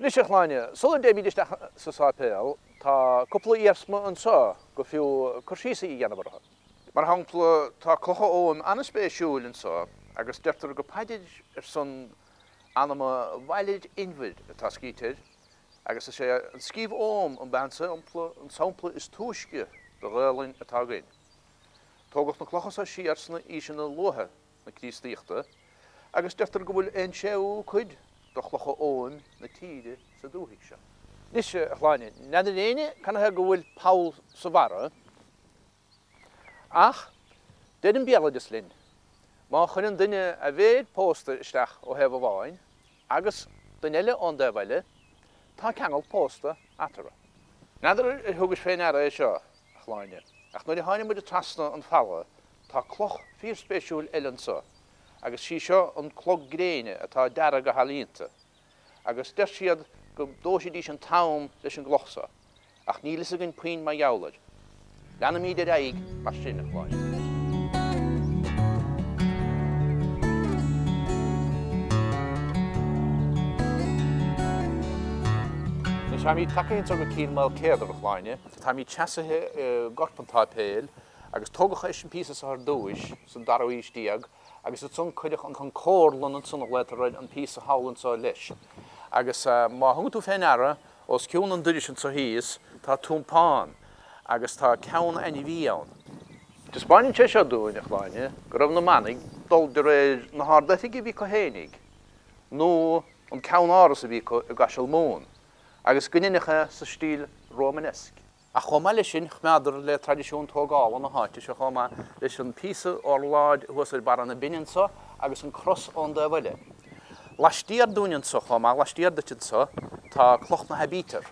Nis chláine, solar débi isteach sa Sáipéal, tá cúpla iarsma an sá go fiú chrosmhaisithe í dhéanamh ortha. Mar hangpla tá cloch óim anspéisiúil an sá, agus deirtar go paidir son anama bhailid inmhid atá scíteir, agus sé an scíomh óm an bansa an sampla is túisce do ghailín atá gainn. Tógadh na clochas a síarsna ís na lutha na críostíochta, agus deirtar go bhfuil ein séú chuid do cloch óim na tíide sa dúthaigh se. Nis chláine, neidir éine canathe go bhfuil Paul sa bhara, ach déad an béalad is linn. Má chuinn duine a bhéad pósta isteach ó hebh bháin, agus den eile an dheile tá ceangal pósta atara. Neidir thugus féin ara é seo chláine, ach nuair tháinig muid a trasna an falla, tá cloch fíor spéisiúil eile an seo, agus sí seo an cloch gréine atá deara go halínta, agus deir siad go dóisiad ís an thaobh leis an glochsa, ach ní lis a gin puin má jaulaid. Lena míad ar aigh mar sin a chláine. Tá mí takeíonn go Cill Maoilcheadair a chláine, tá mí teasathe gorpan Sáipéal, agus tógadh éis an písa sa dúis san darúis díag, agus it son chuideach an chun córlan an son lathair an písa hálann sa leis. Agus má thug tú féin ara, os ciún an duiris an sa híos, tá túmpáin, agus tá ceann any bhí ann. Tá Spáinn sé seo dúin a chláine, go raibh na manig dul de réir na hádaithe bhí cohénig, nó an ceann áras a bhí a gaisiil mún, agus gnínecha sa stil Romanesque. A chomá lei sin chmeadar le tradiisiún tógáil na háite se chomá leis an písa ó láid thuas ar bar an na binsa agus an cross an de bhile. Laistíar dúin sa chomá, laistíar dutin sa, tá cloch na aibitir.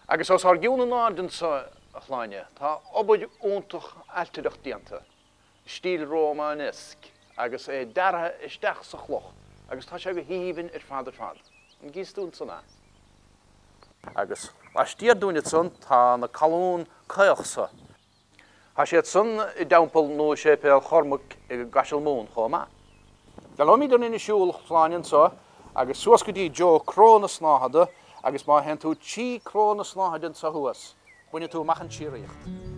Agus os ar giún an ádan sa a chláine, tá obaid úntach altíireach dianta, stil Romanesque, agus é deartha isteach sa chloch, agus tá sé go híomhann ar fad. An gís dún sanna. Agus laistíar dúin san tá na calún cailleadh. Tá sé san I dampel nó Sáipéal chormach I gaisiil mún chomá. Galomí don ina siúil chláin sa, agus suas go dtí jo chrón snáthada, agus má hen tú tí chrón snáthada sa thuas, buine tú machchan tíoraíocht.